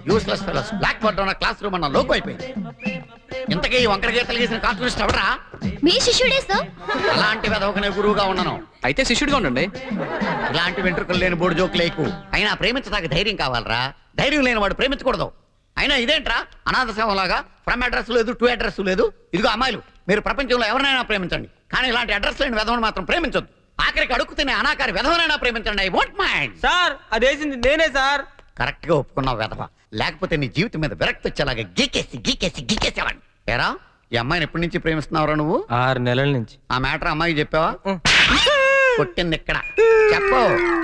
Useless fellows. Black board ఉన్న class room అన్న లోకు అయిపోయింది. ఇంతకీ వంకర గీతలు గీసిన కార్టూనిస్ట్ ఎవడరా? మీ శిష్యుడే సార్. అలాంటి వెదవకనే గురువుగా ఉన్నాను. అయితే శిష్యుడిగా ఉండండి. ఇలాంటి వెంట్రుకలు లేని బోర్డు జోక్ లేకు. అయినా ప్రేమించడానికి ధైర్యం కావాలరా. ధైర్యం లేని వాడు ప్రేమించకూడదు. అయినా ఇదేంట్రా అనాథ శవంలాగా ఫ్రమ్ అడ్రస్ లేదు, టు అడ్రస్ లేదు. ఇదిగో అమ్మాయిలు, మీరు ప్రపంచంలో ఎవరినైనా ప్రేమించండి, కానీ ఇలాంటి అడ్రస్ లేని వెధవను మాత్రం ప్రేమించొద్దు. ఆఖరికి అడుగు తినే అనాకారి వెధవనైనా ప్రేమించండి. I won't mind. సార్ అదేసింది నేనే సార్. కరెక్ట్ గా ఒప్పుకున్నావు వెధవ. లేకపోతే నీ జీవితం మీద విరక్తి వచ్చేలాగా గీకేసేవాడిని. ఏరా, ఈ అమ్మాయిని ఎప్పటి నుంచి ప్రేమిస్తున్నావురా నువ్వు? 6 నెలల నుంచి. ఆ మ్యాటర్ అమ్మాయికి చెప్పావా? కొట్టింది ఇక్కడ. చెప్పు.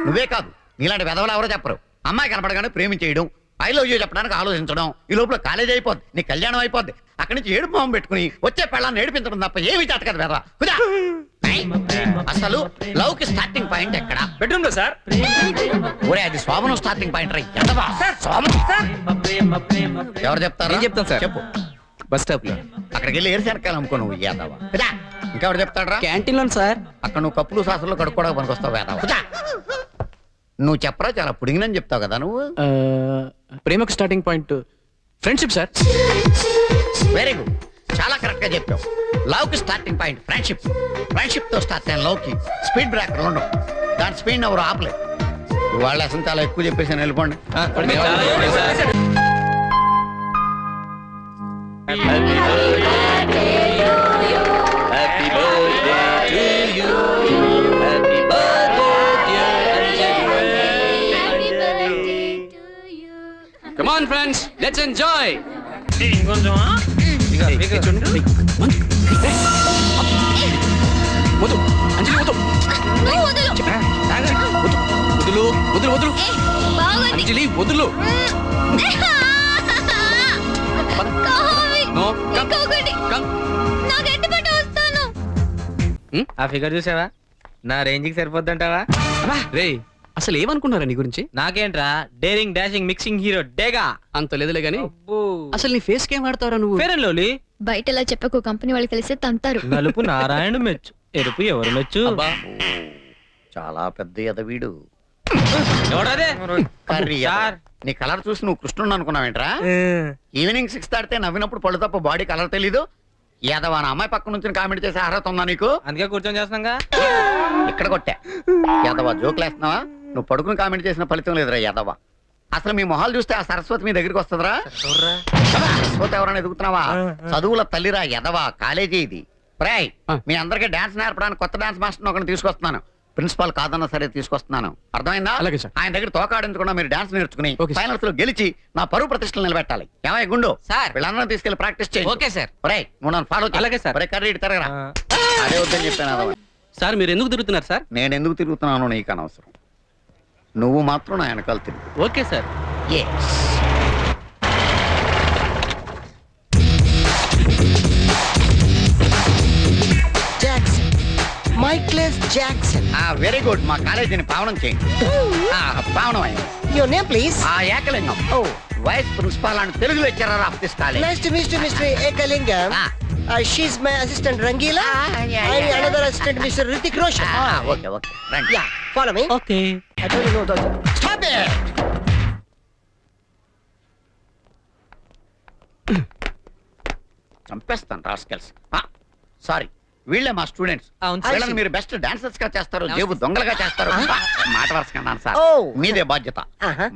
నువ్వే కాదు, నీలాంటి వెధవలు ఎవరో చెప్పరు. అమ్మాయి కనపడగానే ప్రేమించేయడం, ఐ లవ్ యూ చెప్పడానికి ఆలోచించడం, ఈ లోపల కాలేజ్ అయిపోద్ది, నీ కళ్యాణం అయిపోద్ది. అక్కడి నుంచి ఏడుపు మొహం పెట్టుకుని వచ్చే పెళ్ళాన్ని ఏడిపించడం తప్ప ఏమి చేత కదా వెధవ. అసలు లవ్ కి స్టార్టింగ్ పాయింట్ ఎక్కడ? బెడ్రూమ్ లో సార్. ఒరే, అది శోభనం స్టార్టింగ్ పాయింట్ రా. ఎవరు చెప్తారు? నేను చెప్తాను సార్. చెప్పు. బస్ స్టాప్ లో. అక్కడికి వెళ్ళి ఏరుశనకాయలు అమ్ముకో నువ్వు యాదవ. ఇంకెవరు చెప్తాడు రా? క్యాంటీన్ లో సార్. అక్కడ నువ్వు కప్పులు సాసులు కడుక్కోవడానికి పనికొస్తావు యాదవ. నువ్వు చెప్పరా, చాలా పుడిగినని చెప్తావు కదా నువ్వు. ప్రేమకు starting point friendship sir. Very good, చాలా కరెక్ట్ గా చెప్పావు. లవ్ కి స్టార్టింగ్ పాయింట్ ఫ్రెండ్షిప్. ఫ్రెండ్షిప్ తో స్టార్ట్ అయిన లవ్ కి స్పీడ్ బ్రేకర్లు ఉండవు. దాని స్పీడ్ ఎవరు ఆపలేదు. వాళ్ళ అసలు చాలా ఎక్కువ చెప్పేసి వెళ్ళిపోండి. Come on friends, let's enjoy. ఇంకొంచెమా? వద్దు అంజలి, వద్దు. నువ్వు వదులు. వదులు వదులు వదులు. బాగుంది. అంజలి వదులు. కావాలి. No, ఇంకొకటి. come. నా గట్టి పట్ట వస్తాను. ఆ ఫిగర్ చూసావా? నా రేంజ్ కి సరిపోద్దంటావా? రేయ్, అసలు ఏమనుకున్నారా నీ గురించి? నాకేంట్రా, డేరింగ్ డాషింగ్ మిక్సింగ్ హీరో డేగా. అంత లేదులే గానీ అసలు నీ ఫేస్ కేం వాడతావురా నువ్వు? Fair and lovely. బయట ఇలా చెప్పకు, కంపెనీ వాళ్ళు కలిస్తే తంతారు. నలుపు నారాయణ మెచ్చు, ఎరుపు ఎవరు మెచ్చు? అబ్బా, చాలా పెద్ద ఎదవీడు. ఎవడదే? కర్రీ సార్. నీ కలర్ చూసి నువ్వు కృష్ణుడు అనుకున్నావేంట్రా? ఈవినింగ్ 6 దాటితే నవ్వినప్పుడు పళ్ళు తప్ప బాడీ కలర్ తెలీదు. యాదవ నా అమ్మాయి పక్క నుంచి కామెంట్ చేసే అర్హత ఉందా నీకు? అందుకే కూర్చొని చేస్తున్నాగా. ఇక్కడ కొట్టా. యాదవ జోకులు వేస్తున్నావా? నువ్వు పడుకుని కామెంట్ చేసిన ఫలితం లేదురా యాదవ. అసలు మీ మొహాలు చూస్తే ఆ సరస్వతి మీ దగ్గరికి వస్తుందిరా? సరస్వతి ఎవరైనా ఎదుగుతున్నావా? చదువుల తల్లిరా యాదవ. కాలేజీ ఇది. ప్రాయ్ మీ అందరికీ డాన్స్ నేర్పడానికి కొత్త డాన్స్ మాస్టర్ ఒకరిని తీసుకొస్తున్నాను. ప్రిన్సిపాల్ కాదన్నా సరే తీసుకొస్తున్నాను. అర్థమైందా? అలాగే సార్. ఆయన దగ్గర తోకాడించకుండా మీరు డాన్స్ నేర్చుకుని ఓకే సార్. ఫైనల్స్ లో గెలిచి నా పరువు ప్రతిష్టలు నిలబెట్టాలి. ఏమై గుండు సార్. వీళ్ళందరూ తీసుకెళ్లి ప్రాక్టీస్ చేయి. Okay sir. ఒరేయ్, నువ్వు నన్ను ఫాలో చేయి. అలాగే సార్. ఒరేయ్, కర్రీ ఇటు తిరగరా. అదే వద్దని చెప్పాను అదవ. సార్ మీరు ఎందుకు తిరుగుతున్నారు సార్? నేను ఎందుకు తిరుగుతున్నానో నీకు అనవసరం. నువ్వు మాత్రం నా వెనకాల తిరుగు. Okay sir. Michael Jackson. Very good. మా కాలేజీని పావనం చేయండి. పావనం అయింది. Your name, please. Ekalingam. Oh, vice principal and Telugu lecturer of this college. nice to meet you, Mr. Ekalingam. She's my assistant Rangila. yeah, I'm yeah. another assistant, Mr. Hrithik Roshan. Okay okay రండి. Yeah, follow me. Okay. I don't know those. Stop it! చంపేస్తాను rascals. Sorry, వీళ్ళే మా students. అవును sir. వీళ్ళని మీరు best dancers గా చేస్తారు, జేబు దొంగలుగా చేస్తారు. మాట వరుసకన్నాను సార్. Oh. మీదే బాధ్యత.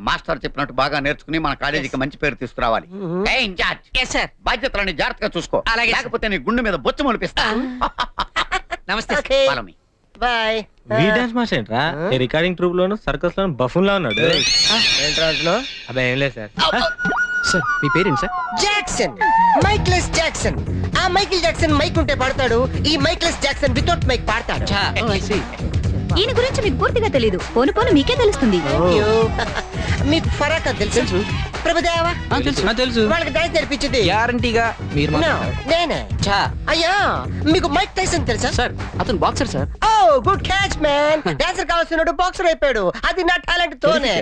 మాస్టర్ చెప్పినట్టు బాగా నేర్చుకుని మన కాలేజీకి మంచి పేరు తీసుకురావాలి. ఏ ఇన్ఛార్జ్, బాధ్యతలని జాగ్రత్తగా చూసుకో. లేకపోతే నీ గుండె మీద బొచ్చు మొలిపిస్తా. నమస్తే. Okay. Follow me. Bye. We dance master ఏంట్రా? ఈ రికార్డింగ్ ట్రూప్ లోను సర్కస్ లోను బఫూన్ లా ఉన్నాడు. ఏంట్రా అసలు? అబ్బాయి ఏం లేదు సార్. సార్ మీ పేరేంటి సార్? Jackson, mikeless Jackson. ఆ మైకిల్ జాక్సన్ మైక్ ఉంటే పాడతాడు, ఈ మైక్లెస్ జాక్సన్ వితౌట్ మైక్ పాడతాడు. ఈయన గురించి మీకు పూర్తిగా తెలీదు. పోను పోను మీకే తెలుస్తుంది. మీకు ఫరాక్ తెలుసు? ప్రభుదేవా తెలుసు. వాళ్ళకి డాన్స్ నేర్పించింది గ్యారంటీగా మీరు No, నేనే. అయ్యా, మీకు మైక్ టైసన్ తెలుసా? సార్ అతను boxer sir. Oh good catch man. Dancer కావాల్సినాడు బాక్సర్ అయిపోయాడు. అది నా టాలెంట్ తోనే.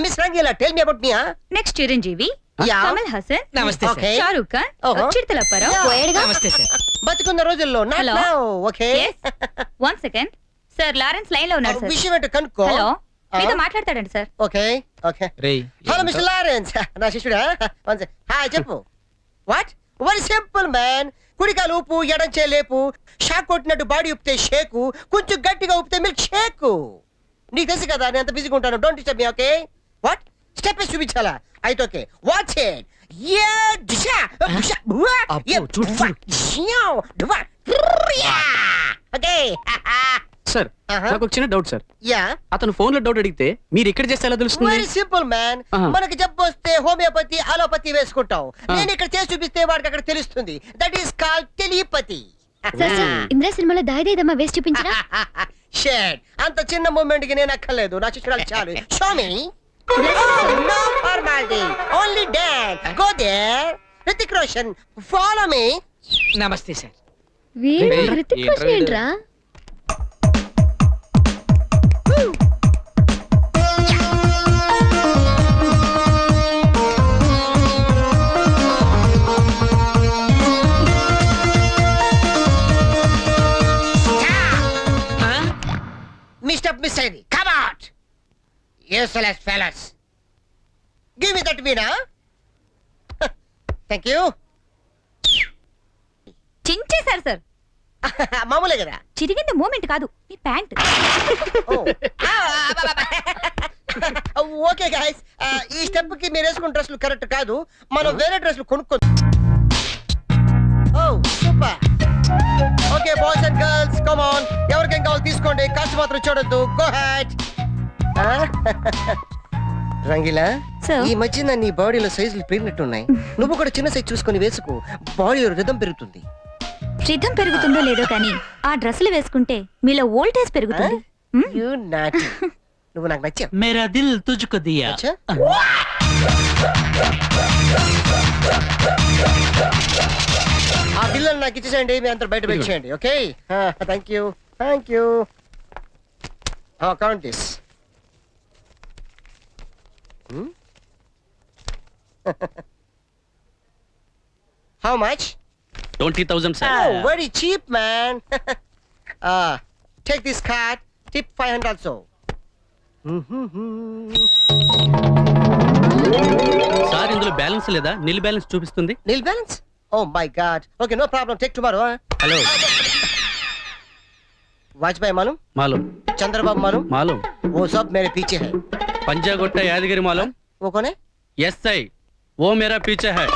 Miss Rangeela, tell me about me. Next Chiranjeevi, Yeah. Kamal Haasan, నమస్తే sir. Okay. Shahrukh Khan, Oh. చిరుతలప్పారావు, Yeah. పోయేడుగా. నమస్తే సార్. బతుకున్న రోజుల్లో not Hello. now, okay? Yes. 1 second. Sir Lawrence line లో ఉన్నాడు సార్. విషయం ఏంటో కనుక్కో. హలో మీతో Ah. మాట్లాడతాడండి సార్. Okay okay. రేయ్ హలో మిస్టర్ లారెన్స్, నా శిష్యుడా? హాయ్ చెప్పు. వాట్? Very simple man. కుడికాలు ఊపు, ఎడం లేపు. షాక్ కొట్టినట్టు బాడీ ఊపితే షేకు, కొంచెం గట్టిగా ఊపితే మిల్క్ షేకు. నీకు తెలుసు కదా నేను ఎంత బిజీగా ఉంటాను. Don't disturb me, okay? What? Step చూపించాలా? అయితే ఓకే, వాచ్ ఇట్. యా దిశా దిశా బువా. యా చూడు ఓకే. Sir Uh-huh. నాకు ఒక చిన్న డౌట్ సార్. యా అతను ఫోన్ లో డౌట్ అడిగితే మీరు ఇక్కడ చేస్తే ఎలా తెలుస్తుంది? Very simple man. Uh-huh. మనకి జబ్బు వస్తే హోమియోపతి అలోపతి వేసుకుంటాం. నేను ఇక్కడ చేసి చూపిస్తే వాడికి అక్కడ తెలుస్తుంది. That is called telepathy. Sir Indra సినిమాలో దాయిదమ్మ వేసి చూపించరా? షేట్ అంత చిన్న మూమెంట్ కి నేను అక్కర్లేదు. నా శిష్యురాలు చాలు. Show me. No formality, only dance. Go there. Hrithik Roshan, follow me. నమస్తే సార్. వీడు ఏయ్, హృతిక్ ఏంట్రా రోషన్ వీడు? ఏంట్రా? మిస్టర్ మిస్ అయింది. Come out. Useless fellows. Give me that veena. Thank you. చించేశారు సార్. మామూలే కదా. చిరిగింది మూమెంట్ కాదు, మీ ప్యాంట్. ఓకే గైస్, ఈ స్టెప్ కి మీరు వేసుకున్న డ్రెస్లు కరెక్ట్ కాదు. మనం వేరే డ్రెస్లు కొనుక్కో. Oh super. Okay boys and girls, come on. ఎవరికేం కావాలి తీసుకోండి, ఖర్చు మాత్రం చూడొద్దు. Go ahead. రంగిలా, Sir. ఈ మధ్యన నీ బాడీలో సైజులు పెరిగినట్టు ఉన్నాయి. నువ్వు కూడా చిన్న సైజ్ చూసుకొని వేసుకో. బాడీలో రిధం పెరుగుతుంది. రిధం పెరుగుతుందో లేదో కానీ ఆ డ్రెస్సులు వేసుకుంటే మీలో వోల్టేజ్ పెరుగుతుంది. You naughty. నువ్వు నాకు నచ్చావు. मेरा दिल तुझको दिया అచ్చా? ఆ బిల్లులు నాకు ఇచ్చేసేయండి. మీ అంతా బయట పెట్టేయండి. Okay, thank you thank you. Count this. How much? 20,000 sir. Oh, very cheap, man. Take this card. Tip 500 also. Sir ఇందులో బ్యాలెన్స్ లేదా? నిల్ బ్యాలెన్స్ చూపిస్తుంది. Nil balance? Oh my God. Okay, no problem. Take tomorrow. Hello Vajpayee मालूम? మాలూం चंद्रबाबू मालूम? మాలూం वो सब मेरे पीछे है. పంజాగొట్ట యాదగిరి మాలూం वो कौन है? ఎస్ఐ ఓ మేరా పీచే హై